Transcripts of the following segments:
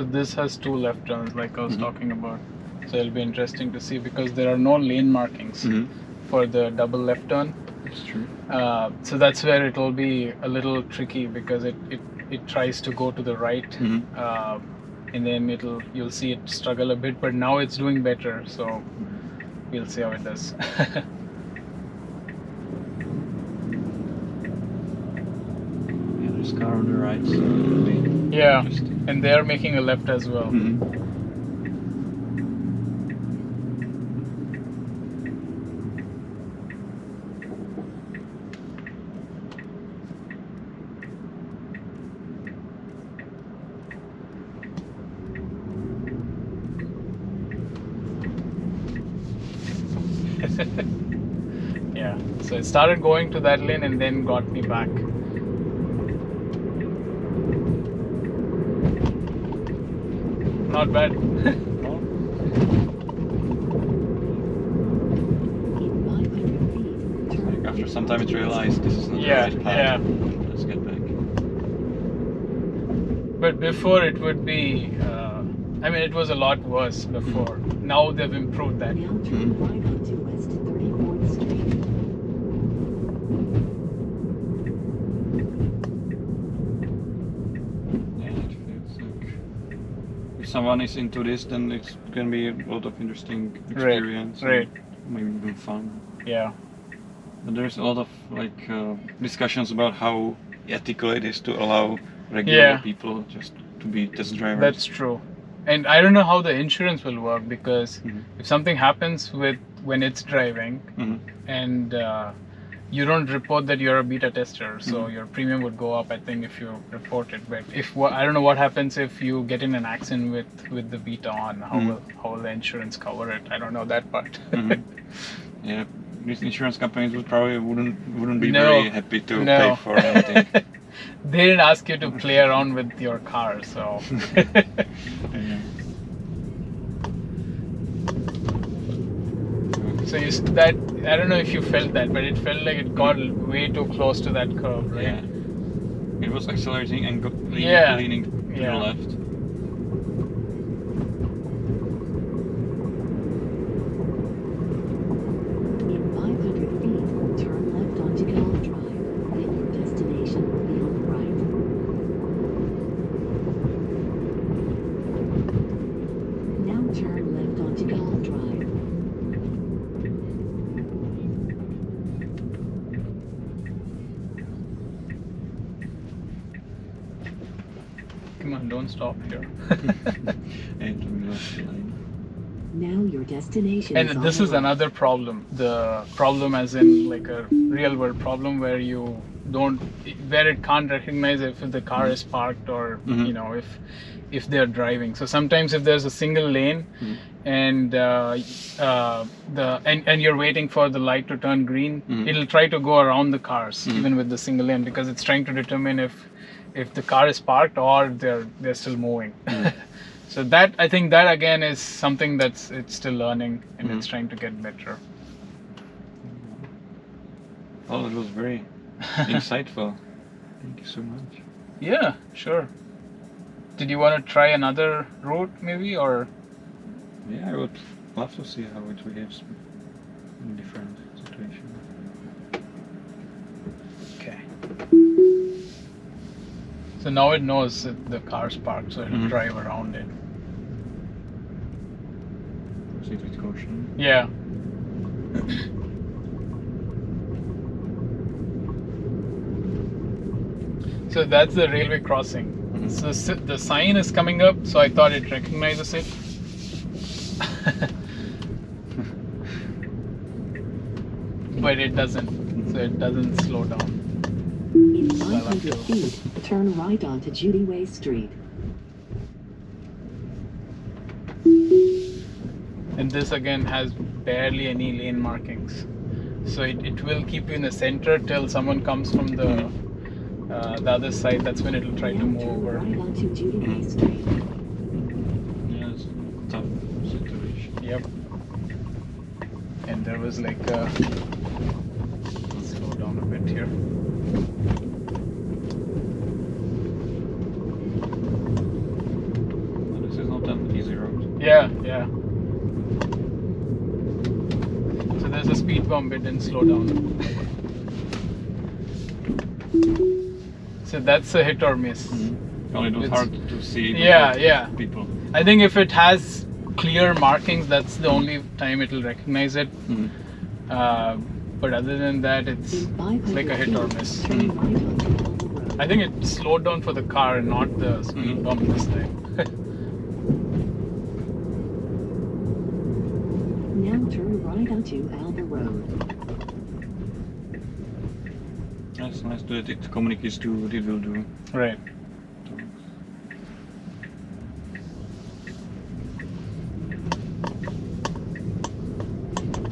So this has 2 left turns like I was talking about. So it'll be interesting to see because there are no lane markings for the double left turn. That's true. So that's where it'll be a little tricky because it tries to go to the right, and then you'll see it struggle a bit. But now it's doing better, so we'll see how it does. Yeah, there's a car on the right, so it'll be interesting. And they're making a left as well. Yeah, so it started going to that lane and then got me back. Not bad. Like after some time it realized this is not the right path. Let's get back. But before it would be, I mean it was a lot worse before. Now they've improved that. Now turn right onto West 34th Street. Yeah, it feels like if someone is into this, then it's gonna be a lot of interesting experience. Right. Maybe even fun. Yeah. But there's a lot of like discussions about how ethical it is to allow regular people just to be test drivers. That's true. And I don't know how the insurance will work because if something happens when it's driving and you don't report that you're a beta tester, so your premium would go up, I think, if you report it. But I don't know what happens if you get in an accident with the beta on. How will the insurance cover it? I don't know that part. Yeah, these insurance companies wouldn't be very happy to pay for anything. They didn't ask you to play around with your car, so. So I don't know if you felt that, but it felt like it got way too close to that curve, right? Yeah. It was accelerating and leaning to the left. In 500 feet, turn left onto Golf Drive. Then your destination will be on the right. Now turn left onto Golf Drive. Come on, don't stop here. Now your destination is And this on is the right. another problem. The problem as in like a real world problem where it can't recognize if the car is parked or you know if they're driving. So sometimes if there's a single lane and and you're waiting for the light to turn green, it'll try to go around the cars even with the single lane because it's trying to determine if the car is parked or they're still moving. So that, I think that again is something it's still learning and it's trying to get better. Well, it was very insightful. Thank you so much. Yeah, sure. Did you want to try another route maybe, or? Yeah, I would love to see how it behaves in different situations. Okay. So now it knows that the car's parked, so it'll drive around it. Proceed with caution. Yeah. So that's the railway crossing. So the sign is coming up, so I thought it recognizes it. But it doesn't. So it doesn't slow down. In 500 feet, turn right onto Judy Way Street. And this again has barely any lane markings. So it will keep you in the center till someone comes from the other side. That's when it'll try to move over. Right onto Judy Way Street. Yeah, it's a tough situation. Yep. And there was like slow down a bit here. bump, it didn't slow down. So that's a hit or miss. Well, it was It's- hard to see. Yeah, before yeah. People. I think if it has clear markings, that's the only time it will recognize it. But other than that, it's In 500 like a hit or feet, miss. turn right onto Elbow Road. I think it slowed down for the car and not the speed bump this time. Now turn right onto Elbow Road. That's nice that it communicates to what it will do. Right.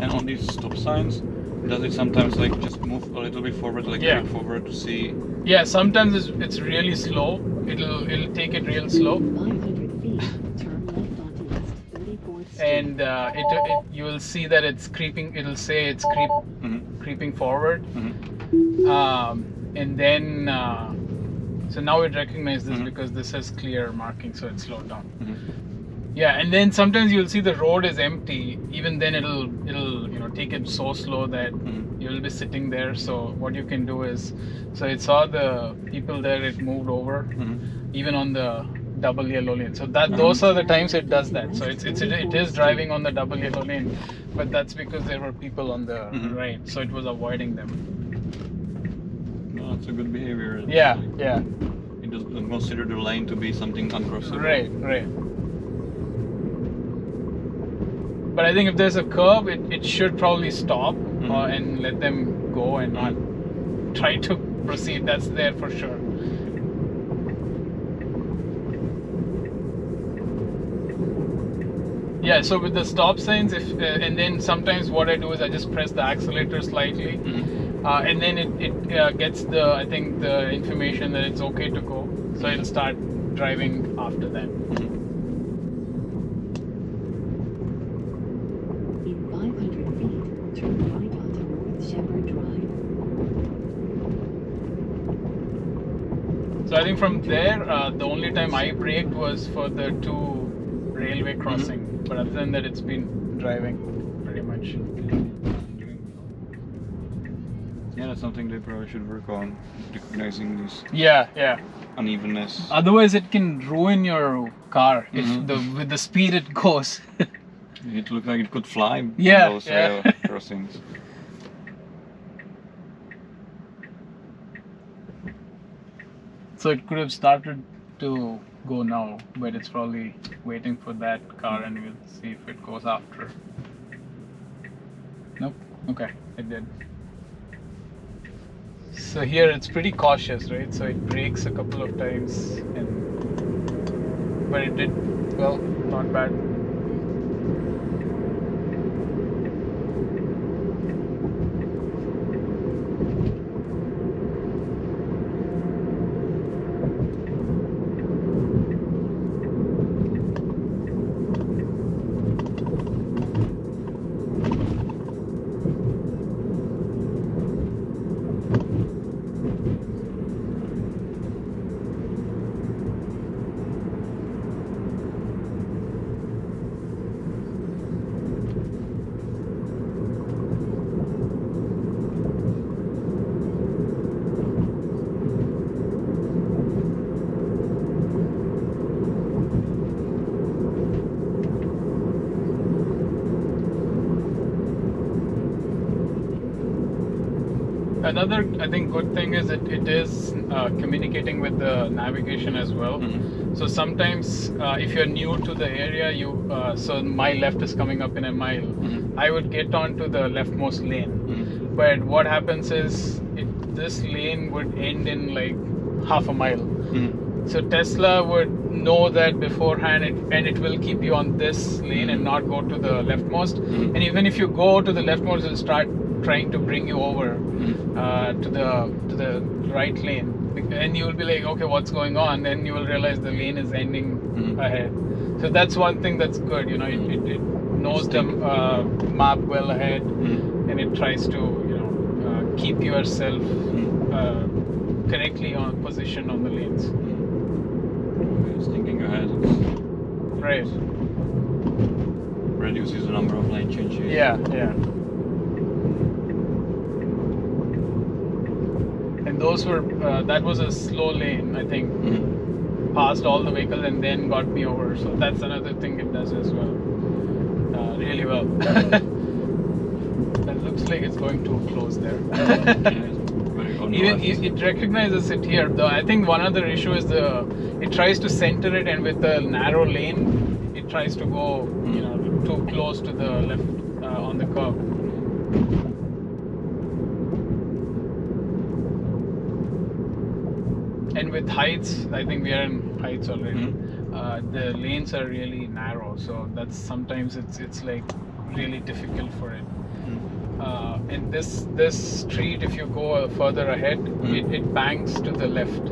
And on these stop signs, does it sometimes like just move a little bit forward, like Yeah. brake forward to see? Yeah, sometimes it's really slow. It'll take it real slow, 500 feet, turn left onto West 34th Street. and you will see that it's creeping. It'll say it's creeping forward, and then so now it recognizes this because this has clear marking, so it slowed down. Yeah, and then sometimes you'll see the road is empty. Even then, it'll take it so slow that you'll be sitting there. So what you can do is, so it saw the people there, it moved over, even on the double yellow lane. So those are the times it does that. So it is driving on the double yellow lane, but that's because there were people on the right, so it was avoiding them. No, that's a good behavior. It's Yeah, like, yeah, it doesn't consider the lane to be something uncrossable. right. But I think if there's a curb, it should probably stop and let them go and not try to proceed. That's there for sure. Yeah, so with the stop signs, and then sometimes what I do is I just press the accelerator slightly, and then it gets I think the information that it's okay to go, so it'll start driving after that. In 500 feet, turn right onto North Shepherd Drive. So I think from there, the only time I braked was for the 2 railway crossing. But other than that, it's been driving pretty much. Yeah, that's something they probably should work on, recognizing this Yeah. unevenness. Otherwise, it can ruin your car if with the speed it goes. It looked like it could fly on Yeah, those yeah. crossings. So it could have started to go now, but it's probably waiting for that car, and we'll see if it goes after. Nope. Okay, it did. So here it's pretty cautious, right? So it brakes a couple of times, but it did well, not bad. Another, I think, good thing is it is communicating with the navigation as well. So sometimes if you're new to the area, so my left is coming up in a mile, I would get onto the leftmost lane. But what happens is this lane would end in like half a mile. So Tesla would know that beforehand, and it will keep you on this lane and not go to the leftmost. And even if you go to the leftmost, it'll start trying to bring you over to the right lane, and you will be like, okay, what's going on? Then you will realize the lane is ending ahead. So that's one thing that's good. You know, it knows the map well ahead, and it tries to keep yourself correctly on position on the lanes. It's thinking ahead. Right. Reduces the number of lane changes. Yeah. those were that was a slow lane, I think. Passed all the vehicles and then got me over. So that's another thing it does as well. Really well. That looks like it's going too close there. Even it recognizes it here. Though I think one other issue is it tries to center it, and with the narrow lane, it tries to go too close to the left on the curb. And with heights, I think we are in heights already. The lanes are really narrow, so that's sometimes it's like really difficult for it. And this street, if you go further ahead, it banks to the left.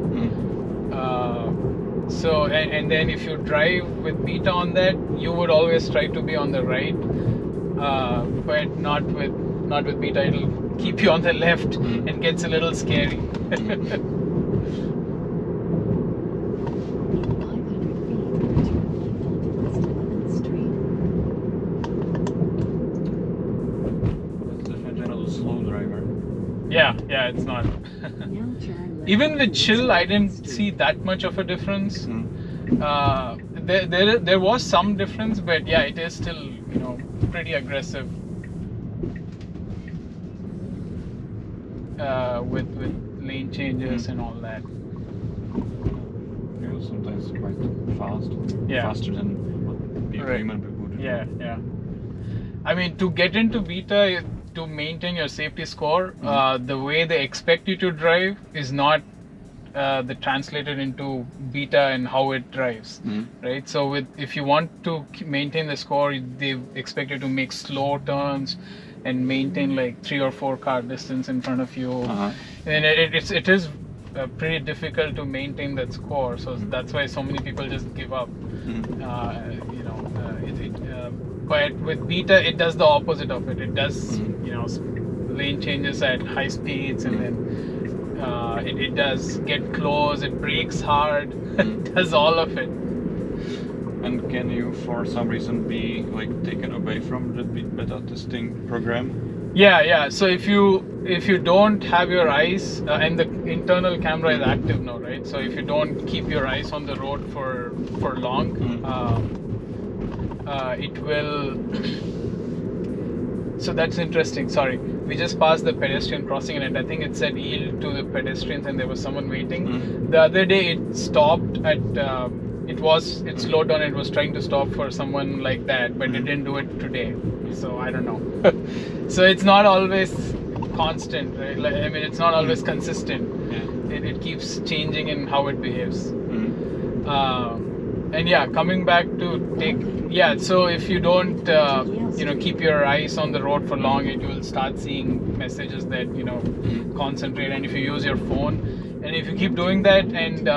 So and then if you drive with Beta on that, you would always try to be on the right, but not with Beta. It'll keep you on the left and gets a little scary. Yeah, it's not. Even with chill, I didn't see that much of a difference. There was some difference, but yeah, it is still pretty aggressive with lane changes and all that. Yeah, sometimes quite fast. Yeah, faster than what human would. Yeah. I mean, to get into Beta, to maintain your safety score, the way they expect you to drive is not the translated into Beta and how it drives, right? So if you want to maintain the score, they expect you to make slow turns and maintain like 3 or 4 car distance in front of you, and it is pretty difficult to maintain that score. So that's why so many people just give up. But with Beta, it does the opposite of it. It does, lane changes at high speeds, and then it does get close. It brakes hard. It does all of it. And can you, for some reason, be like taken away from the beta testing program? Yeah. So if you don't have your eyes, and the internal camera is active now, right? So if you don't keep your eyes on the road for long. It will. So that's interesting. Sorry, we just passed the pedestrian crossing, and I think it said yield to the pedestrians, and there was someone waiting. The other day, it stopped at. It slowed down. It was trying to stop for someone like that, but it didn't do it today. So I don't know. So it's not always constant, right? Like, I mean, it's not always consistent. It keeps changing in how it behaves. And yeah, coming back to so if you don't keep your eyes on the road for long, you will start seeing messages that concentrate. And if you use your phone, and if you keep doing that, and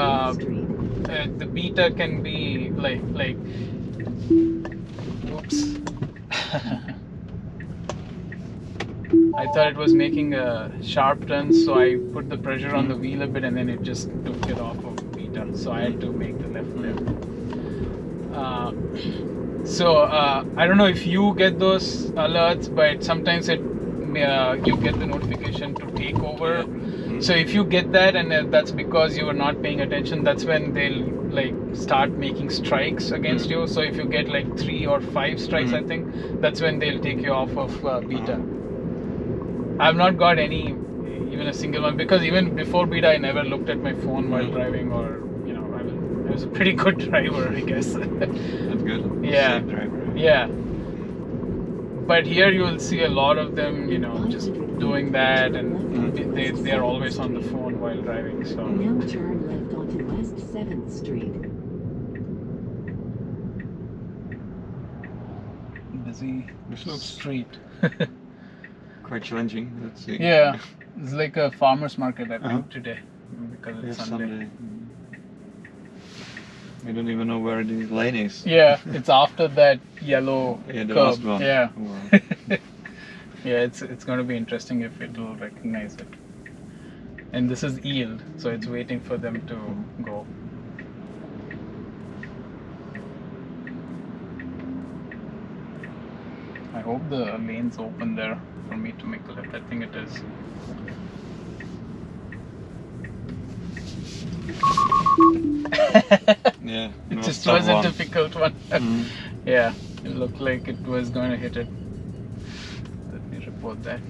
the Beta can be like oops. I thought it was making a sharp turn, so I put the pressure on the wheel a bit, and then it just took it off of Beta, so I had to make the left there. I don't know if you get those alerts, but sometimes you get the notification to take over. So if you get that, and that's because you were not paying attention, that's when they'll start making strikes against you. So if you get 3 or 5 strikes, I think that's when they'll take you off of Beta. I've not got even a single one, because even before Beta, I never looked at my phone while driving, or I was a pretty good driver, I guess. That's good. Yeah. Safe driver. Yeah. But here you will see a lot of them, just doing that, and they're always on the phone while driving. So. Now turn left onto West 7th Street. Busy street. Quite challenging. Let's see. Yeah, it's like a farmer's market, I think, today, because it's Sunday. I don't even know where the lane is. Yeah, it's after that yellow the curb. last one. Yeah. Wow. Yeah, it's going to be interesting if it will recognize it. And this is yield, so it's waiting for them to go. I hope the lane's open there for me to make a left. I think it is. Yeah. It just tough was a one. difficult one. Mhm. Yeah, it looked like it was going to hit it. Let me report that.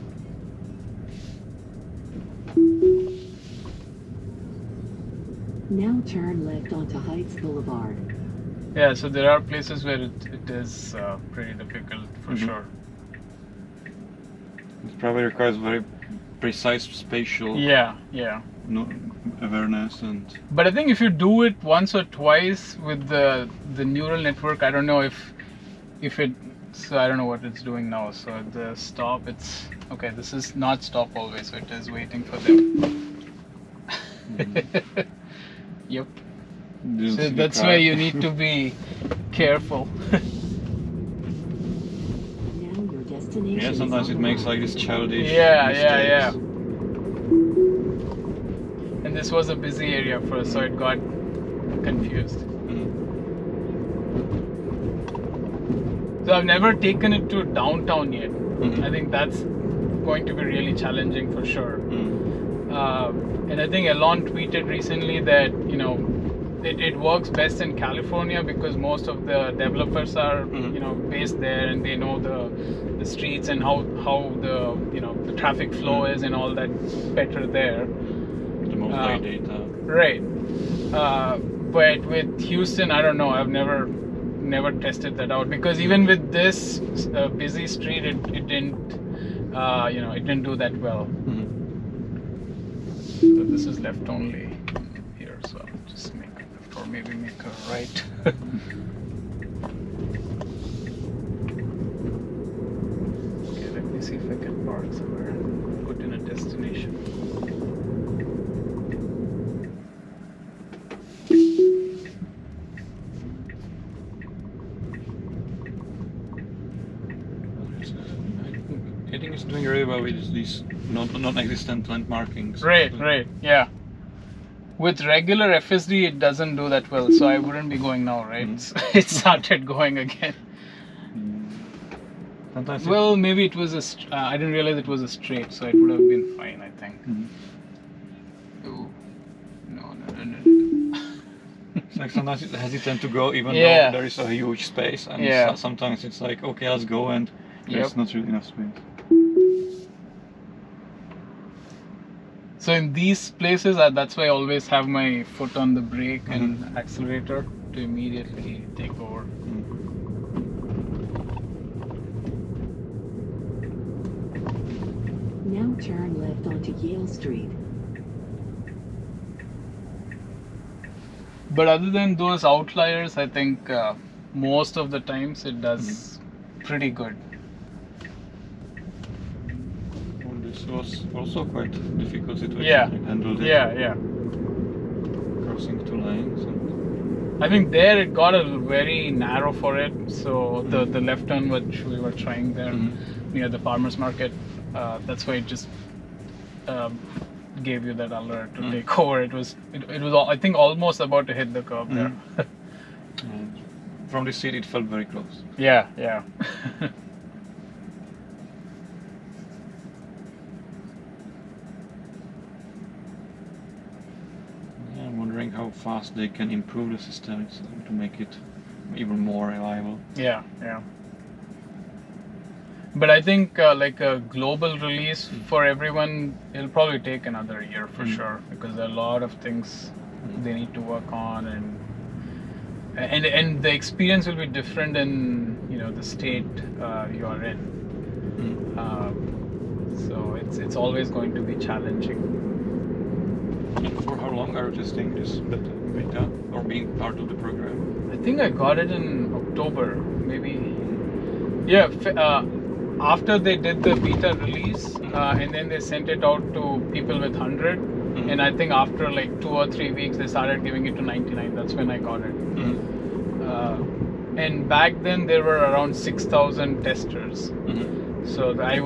Now turn left onto Heights Boulevard. Yeah, so there are places where it is pretty difficult for Mhm. sure. It probably requires very precise spatial Yeah. awareness and. But I think if you do it once or twice with the neural network, I don't know if it. So I don't know what it's doing now. So the stop, it's okay. This is not stop always, so it is waiting for them. Yep. Didn't So see the that's car. why you need to be careful. Now your destination Yeah, is sometimes on it the makes right. like this childish Yeah. mistakes. And this was a busy area for us, so it got confused. Mhm. So I've never taken it to downtown yet. Mhm. I think that's going to be really challenging for sure. Mhm. And I think Elon tweeted recently that it works best in California because most of the developers are Mhm. based there and they know the streets and how the the traffic flow is and all that better there. The most high data. Right. But with Houston, I don't know. I've never tested that out because even with this busy street, it didn't it didn't do that well. Mhm. So this is left only here, so I'll just make a left or maybe make a right. Okay, let me see if I can park somewhere. Put in a destination. I think it's doing really well with these non-existent land markings. Right, yeah. With regular FSD, it doesn't do that well, so I wouldn't be going now, right? It started going again. Sometimes Well, maybe it was I didn't realize it was a straight, so it would have been fine, I think. Ooh. No. it's like sometimes it hesitant to go even Yeah. though there is a huge space, and Yeah. sometimes it's like, okay, let's go, and there's Yep. not really enough space. So in these places, that's why I always have my foot on the brake and accelerator to immediately take over. Now turn left onto Yale Street. But other than those outliers, I think most of the times it does pretty good. Well, this was also quite a difficult situation. Yeah. I handled it. Yeah. Crossing two lanes. And I think there it got a very narrow for it. So the left turn which we were trying there near the farmers market, that's why it just gave you that alert to take over. It was I think almost about to hit the curb there. and from the seat, it felt very close. Yeah. I'm wondering how fast they can improve the system to make it even more reliable. Yeah. But I think like a global release for everyone, it'll probably take another year for sure because there are a lot of things they need to work on, and the experience will be different in the state you are in. So it's always going to be challenging. And for how long are you testing this beta or being part of the program? I think I got it in October, maybe. Yeah, after they did the beta release, and then they sent it out to people with 100, and I think after like 2 or 3 weeks they started giving it to 99. That's when I got it. And back then there were around 6,000 testers. So I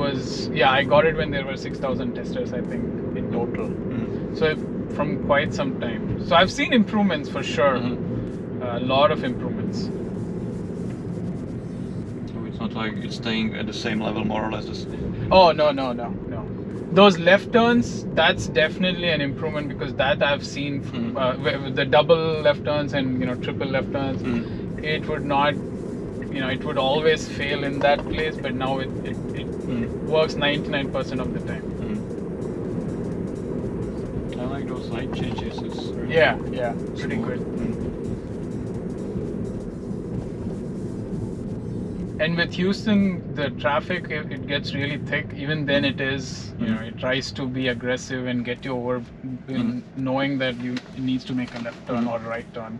got it when there were 6,000 testers, I think, in total. So from quite some time. So I've seen improvements for sure. A lot of improvements. So it's not like it's staying at the same level more or less. Oh no. Those left turns, that's definitely an improvement, because that I've seen with the double left turns and triple left turns, it would not, it would always fail in that place, but now it works 99% of the time. I like those light changes. It's really Yeah, pretty smooth. good. And with Houston, the traffic, it gets really thick. Even then, it is, it tries to be aggressive and get you over, knowing that it needs to make a left turn or right turn.